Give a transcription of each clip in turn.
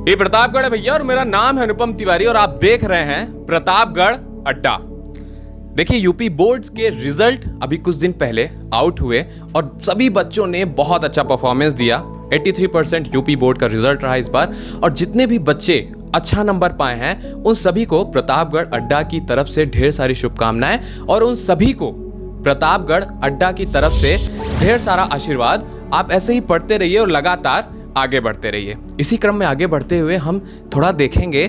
ये प्रतापगढ़ है भैया और मेरा नाम है अनुपम तिवारी और आप देख रहे हैं प्रतापगढ़ अड्डा। देखिए यूपी बोर्ड्स के रिजल्ट अभी कुछ दिन पहले आउट हुए और सभी बच्चों ने बहुत अच्छा परफॉर्मेंस दिया। 83% यूपी बोर्ड का रिजल्ट रहा इस बार और जितने भी बच्चे अच्छा नंबर पाए हैं उन सभी को प्रतापगढ़ अड्डा की तरफ से ढेर सारी शुभकामनाएं और उन सभी को प्रतापगढ़ अड्डा की तरफ से ढेर सारा आशीर्वाद। आप ऐसे ही पढ़ते रहिए और लगातार आगे बढ़ते रहिए। इसी क्रम में आगे बढ़ते हुए हम थोड़ा देखेंगे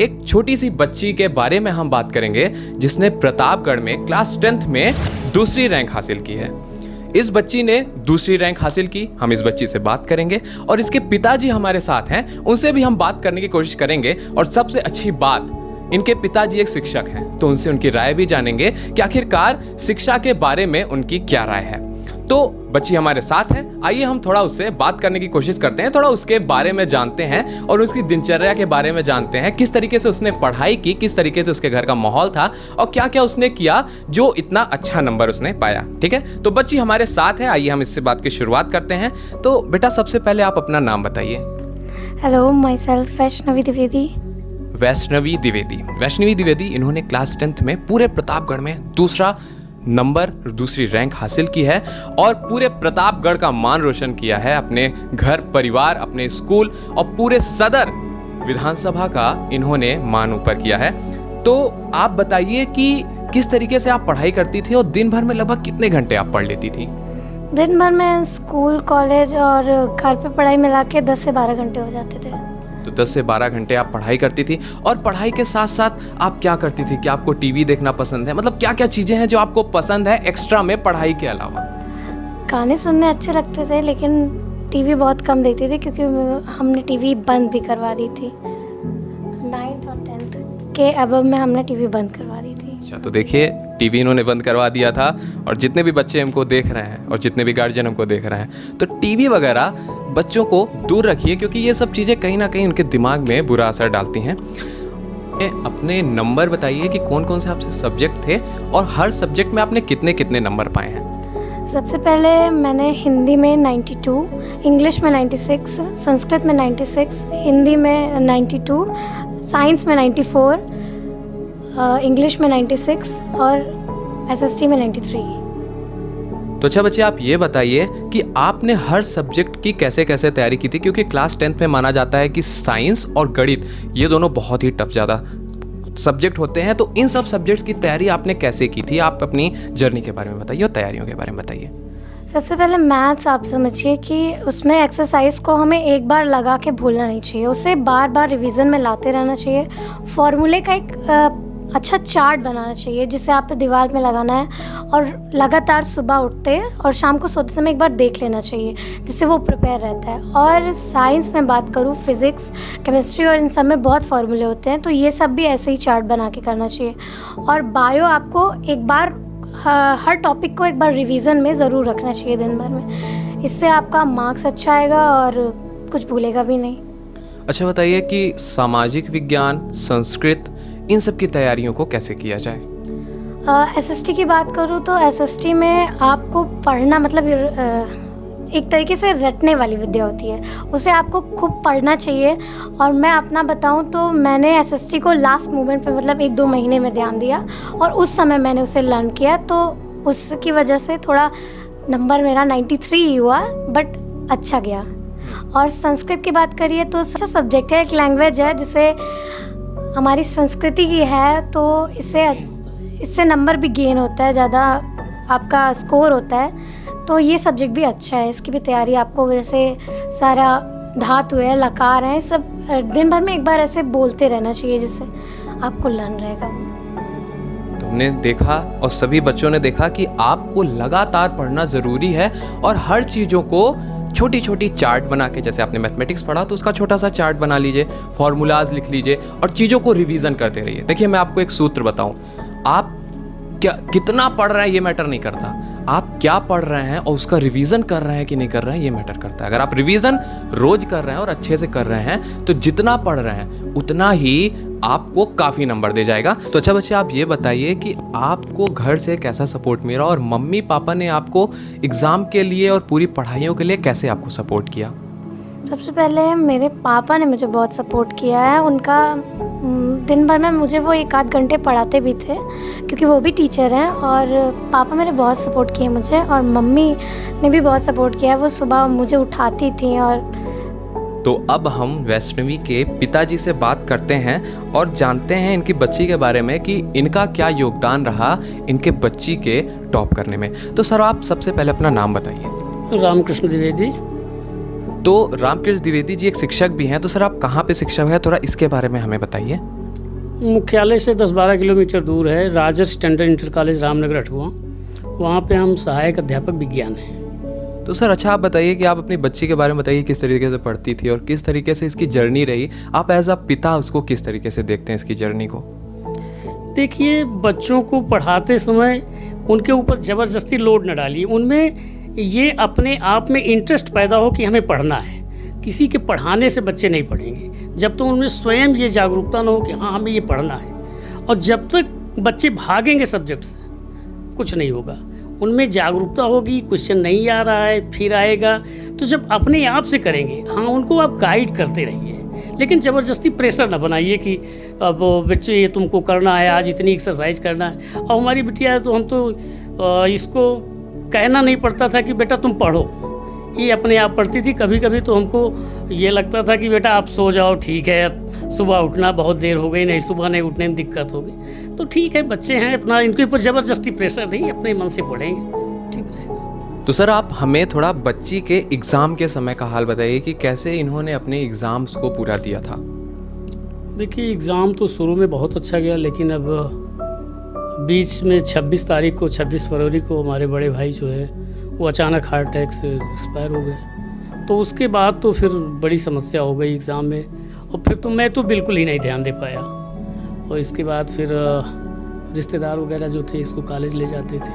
एक छोटी सी बच्ची के बारे में हम बात करेंगे जिसने प्रतापगढ़ में क्लास 10th में दूसरी रैंक हासिल की है। इस बच्ची ने दूसरी रैंक हासिल की। हम इस बच्ची से बात करेंगे और इसके पिताजी हमारे साथ हैं, उनसे भी हम बात करने की कोशिश करेंगे। और सबसे अच्छी बात, इनके पिताजी एक शिक्षक हैं तो उनसे उनकी राय भी जानेंगे कि आखिरकार शिक्षा के बारे में उनकी क्या राय है। तो बच्ची हमारे साथ है, आइए हम थोड़ा उससे बात करने की कोशिश करते हैं, थोड़ा उसके बारे में जानते हैं और उसकी दिनचर्या के बारे में जानते हैं। किस तरीके से उसने पढ़ाई की, किस तरीके से उसके घर का माहौल था और क्या क्या उसने किया जो इतना अच्छा नंबर उसने पाया। ठीक है, तो बच्ची हमारे साथ है, आइए हम इससे बात की शुरुआत करते हैं। तो बेटा सबसे पहले आप अपना नाम बताइए। Hello, my self Vaishnavi Dwivedi. Vaishnavi Dwivedi. Vaishnavi Dwivedi इन्होंने क्लास 10th में पूरे प्रतापगढ़ में दूसरा नंबर, दूसरी रैंक हासिल की है और पूरे प्रतापगढ़ का मान रोशन किया है। अपने घर परिवार, अपने स्कूल और पूरे सदर विधानसभा का इन्होंने मान ऊपर किया है। तो आप बताइए कि किस तरीके से आप पढ़ाई करती थी और दिन भर में लगभग कितने घंटे आप पढ़ लेती थी? दिन भर में स्कूल, कॉलेज और घर पे पढ़ाई मिला के 10 से 12 घंटे हो जाते थे। तो 10 से 12 घंटे आप पढ़ाई करती थी और पढ़ाई के साथ साथ आप क्या करती थी? क्या आपको टीवी देखना पसंद है? मतलब क्या क्या चीज़ें हैं जो आपको पसंद है एक्स्ट्रा में पढ़ाई के अलावा? गाने सुनने अच्छे लगते थे लेकिन टीवी बहुत कम देखती थी क्योंकि हमने टीवी बंद भी करवा दी थी। 9th और 10th के अबव में हमने टीवी बंद करवा दी थी। अच्छा, तो देखिए टीवी इन्होंने बंद करवा दिया था और जितने भी बच्चे हमको देख रहे हैं और जितने भी गार्जियन हमको देख रहे हैं तो टीवी वगैरह बच्चों को दूर रखिए क्योंकि ये सब चीज़ें कहीं ना कहीं उनके दिमाग में बुरा असर डालती हैं। अपने नंबर बताइए कि कौन कौन से आपसे सब्जेक्ट थे और हर सब्जेक्ट में आपने कितने कितने नंबर पाए हैं? सबसे पहले मैंने हिंदी में 92, इंग्लिश में 96, संस्कृत में 96, हिंदी में 92, साइंस में 94, इंग्लिश में 96 और एसएसटी में 93। तो अच्छा बच्चे आप ये बताइए कि आपने हर सब्जेक्ट की कैसे कैसे तैयारी की थी, क्योंकि क्लास 10th में माना जाता है कि साइंस और गणित ये दोनों बहुत ही टफ ज़्यादा सब्जेक्ट होते हैं। तो इन सब सब्जेक्ट्स की तैयारी आपने कैसे की थी? आप अपनी जर्नी के बारे में बताइए और तैयारियों के बारे में बताइए। सबसे पहले मैथ्स आप समझिए कि उसमें एक्सरसाइज को हमें एक बार लगा के भूलना नहीं चाहिए, उसे बार बार रिवीजन में लाते रहना चाहिए। फॉर्मूले का एक अच्छा चार्ट बनाना चाहिए जिसे आप दीवार में लगाना है और लगातार सुबह उठते और शाम को सोते समय एक बार देख लेना चाहिए जिससे वो प्रिपेयर रहता है। और साइंस में बात करूँ, फिज़िक्स, केमिस्ट्री और इन सब में बहुत फार्मूले होते हैं तो ये सब भी ऐसे ही चार्ट बना के करना चाहिए। और बायो आपको एक बार हर टॉपिक को एक बार रिवीजन में ज़रूर रखना चाहिए दिन भर में, इससे आपका मार्क्स अच्छा आएगा और कुछ भूलेगा भी नहीं। अच्छा बताइए कि सामाजिक विज्ञान, संस्कृत, इन सब की तैयारियों को कैसे किया जाए? एसएसटी की बात करूँ तो एसएसटी में आपको पढ़ना मतलब एक तरीके से रटने वाली विद्या होती है, उसे आपको खूब पढ़ना चाहिए। और मैं अपना बताऊं तो मैंने एसएसटी को लास्ट मोमेंट पे मतलब 1-2 महीने में ध्यान दिया और उस समय मैंने उसे लर्न किया तो उसकी वजह से थोड़ा नंबर मेरा 93 ही हुआ बट अच्छा गया। और संस्कृत की बात करिए तो अच्छा सब्जेक्ट है, एक लैंग्वेज है जिसे हमारी संस्कृति की है तो इससे नंबर भी गेन होता है, ज़्यादा आपका स्कोर होता है। तो ये सब्जेक्ट भी अच्छा है, इसकी भी तैयारी आपको जैसे सारा धातु है, लकार है, सब दिन भर में एक बार ऐसे बोलते रहना चाहिए जिससे आपको लर्न रहेगा। तुमने देखा और सभी बच्चों ने देखा कि आपको लगातार पढ़ना ज़रूरी है और हर चीज़ों को छोटी छोटी चार्ट बना के, जैसे आपने मैथमेटिक्स पढ़ा तो उसका छोटा सा चार्ट बना लीजिए, फॉर्मूलाज लिख लीजिए और चीज़ों को रिवीजन करते रहिए। देखिए मैं आपको एक सूत्र बताऊं, आप कितना पढ़ रहे हैं ये मैटर नहीं करता, आप क्या पढ़ रहे हैं और उसका रिवीजन कर रहे हैं कि नहीं कर रहे हैं ये मैटर करता है। अगर आप रिवीजन रोज कर रहे हैं और अच्छे से कर रहे हैं तो जितना पढ़ रहे हैं उतना ही आपको काफ़ी नंबर दे जाएगा। तो अच्छा बच्चे आप ये बताइए कि आपको घर से कैसा सपोर्ट मिला और मम्मी पापा ने आपको एग्ज़ाम के लिए और पूरी पढ़ाइयों के लिए कैसे आपको सपोर्ट किया? सबसे पहले मेरे पापा ने मुझे बहुत सपोर्ट किया है। उनका दिन भर में मुझे वो 1 आध घंटे पढ़ाते भी थे, क्योंकि वो भी टीचर हैं। और पापा मेरे बहुत सपोर्ट किए मुझे, और मम्मी ने भी बहुत सपोर्ट किया है। वो सुबह मुझे उठाती थी। और तो अब हम वैष्णवी के पिताजी से बात करते हैं और जानते हैं इनकी बच्ची के बारे में कि इनका क्या योगदान रहा इनके बच्ची के टॉप करने में। तो सर, आप सबसे पहले अपना नाम बताइए। रामकृष्ण द्विवेदी। तो रामकृष्ण द्विवेदी जी एक शिक्षक भी हैं, तो सर आप कहाँ पे शिक्षक हैं, थोड़ा इसके बारे में हमें बताइए। मुख्यालय से 10-12 किलोमीटर दूर है राजर्स टेंडर इंटर कॉलेज रामनगर अठुआ। वहाँ पे हम सहायक अध्यापक विज्ञान हैं। तो सर अच्छा, आप बताइए कि आप अपनी बच्ची के बारे में बताइए, किस तरीके से पढ़ती थी और किस तरीके से इसकी जर्नी रही। आप एज अ पिता उसको किस तरीके से देखते हैं इसकी जर्नी को। देखिए, बच्चों को पढ़ाते समय उनके ऊपर ज़बरदस्ती लोड न डालिए। उनमें ये अपने आप में इंटरेस्ट पैदा हो कि हमें पढ़ना है। किसी के पढ़ाने से बच्चे नहीं पढ़ेंगे जब तक उनमें स्वयं ये जागरूकता न हो कि हाँ हमें ये पढ़ना है। और जब तक बच्चे भागेंगे सब्जेक्ट से, कुछ नहीं होगा। उनमें जागरूकता होगी, क्वेश्चन नहीं आ रहा है फिर आएगा, तो जब अपने आप से करेंगे, हाँ उनको आप गाइड करते रहिए, लेकिन ज़बरदस्ती प्रेशर ना बनाइए कि अब बच्चे ये तुमको करना है, आज इतनी एक्सरसाइज करना है। और हमारी बिटिया है तो हम तो इसको कहना नहीं पड़ता था कि बेटा तुम पढ़ो, ये अपने आप पढ़ती थी। कभी कभी तो हमको ये लगता था कि बेटा आप सो जाओ, ठीक है, अब सुबह उठना बहुत देर हो गई, नहीं सुबह नहीं उठने में दिक्कत होगी। तो ठीक है, बच्चे हैं अपना, इनके ऊपर ज़बरदस्ती प्रेशर नहीं, अपने मन से पढ़ेंगे, ठीक रहेगा। तो सर आप हमें थोड़ा बच्ची के एग्ज़ाम के समय का हाल बताइए कि कैसे इन्होंने अपने एग्ज़ाम्स को पूरा दिया था। देखिए, एग्ज़ाम तो शुरू में बहुत अच्छा गया, लेकिन अब बीच में 26 फरवरी को हमारे बड़े भाई जो है वो अचानक हार्ट अटैक से एक्सपायर हो गए। तो उसके बाद तो फिर बड़ी समस्या हो गई एग्ज़ाम में, और फिर तो मैं तो बिल्कुल ही नहीं ध्यान दे पाया। और इसके बाद फिर रिश्तेदार वगैरह जो थे इसको कॉलेज ले जाते थे,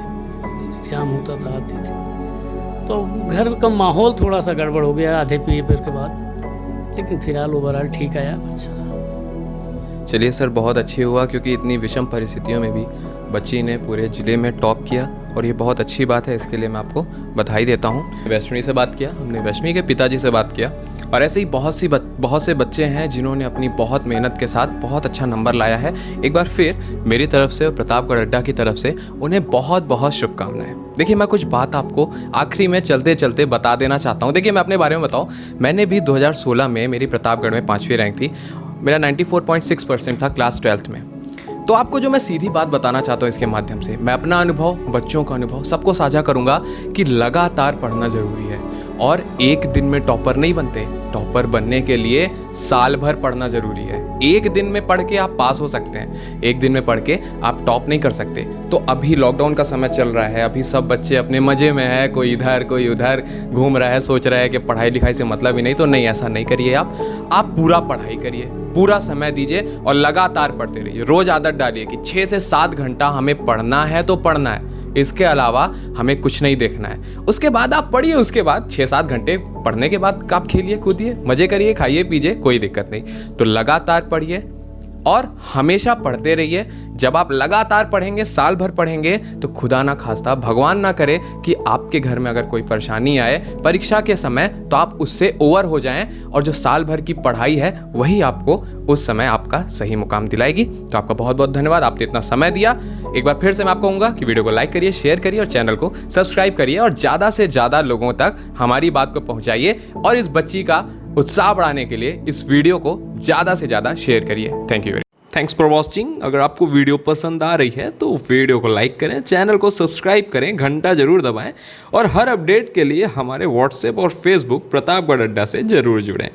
एग्ज़ाम होता था, आते थे, तो घर का माहौल थोड़ा सा गड़बड़ हो गया आधे पेपर के बाद। लेकिन फिलहाल ओवरऑल ठीक आया, अच्छा रहा। चलिए सर, बहुत अच्छी हुआ, क्योंकि इतनी विषम परिस्थितियों में भी बच्ची ने पूरे ज़िले में टॉप किया और ये बहुत अच्छी बात है। इसके लिए मैं आपको बधाई देता हूँ। वैष्णवी से बात किया हमने, वैष्णवी के पिताजी से बात किया, और ऐसे ही बहुत से बच्चे हैं जिन्होंने अपनी बहुत मेहनत के साथ बहुत अच्छा नंबर लाया है। एक बार फिर मेरी तरफ से और प्रतापगढ़ अड्डा की तरफ से उन्हें बहुत बहुत शुभकामनाएं। देखिए, मैं कुछ बात आपको आखिरी में चलते चलते बता देना चाहता हूँ। देखिए, मैं अपने बारे में बताऊँ, मैंने भी 2016 में मेरी प्रतापगढ़ में 5वीं रैंक थी। मेरा 94.6% था क्लास 12th में। तो आपको जो मैं सीधी बात बताना चाहता हूँ इसके माध्यम से, मैं अपना अनुभव, बच्चों का अनुभव सबको साझा करूँगा कि लगातार पढ़ना ज़रूरी है। और एक दिन में टॉपर नहीं बनते, टॉपर बनने के लिए साल भर पढ़ना ज़रूरी है। एक दिन में पढ़ के आप पास हो सकते हैं, एक दिन में पढ़ के आप टॉप नहीं कर सकते। तो अभी लॉकडाउन का समय चल रहा है, अभी सब बच्चे अपने मज़े में है, कोई इधर कोई उधर घूम रहा है, सोच रहा है कि पढ़ाई लिखाई से मतलब ही नहीं। तो नहीं, ऐसा नहीं करिए। आप पूरा पढ़ाई करिए, पूरा समय दीजिए और लगातार पढ़ते रहिए। रोज़ आदत डालिए कि 6 से 7 घंटा हमें पढ़ना है तो पढ़ना है, इसके अलावा हमें कुछ नहीं देखना है। उसके बाद आप पढ़िए, उसके बाद 6-7 घंटे पढ़ने के बाद आप खेलिए, कूदिए, मज़े करिए, खाइए पीजिए, कोई दिक्कत नहीं। तो लगातार पढ़िए और हमेशा पढ़ते रहिए। जब आप लगातार पढ़ेंगे, साल भर पढ़ेंगे, तो खुदा ना खास्ता, भगवान ना करे कि आपके घर में अगर कोई परेशानी आए परीक्षा के समय, तो आप उससे ओवर हो जाएं और जो साल भर की पढ़ाई है वही आपको उस समय आपका सही मुकाम दिलाएगी। तो आपका बहुत बहुत धन्यवाद, आपने इतना समय दिया। एक बार फिर से मैं आपको कहूँगा कि वीडियो को लाइक करिए, शेयर करिए और चैनल को सब्सक्राइब करिए और ज़्यादा से ज़्यादा लोगों तक हमारी बात को पहुँचाइए। और इस बच्ची का उत्साह बढ़ाने के लिए इस वीडियो को ज़्यादा से ज़्यादा शेयर करिए। Thank you. Thanks for watching. अगर आपको वीडियो पसंद आ रही है तो वीडियो को लाइक करें, चैनल को सब्सक्राइब करें, घंटा जरूर दबाएं और हर अपडेट के लिए हमारे व्हाट्सएप और फेसबुक प्रतापगढ़ अड्डा से जरूर जुड़ें।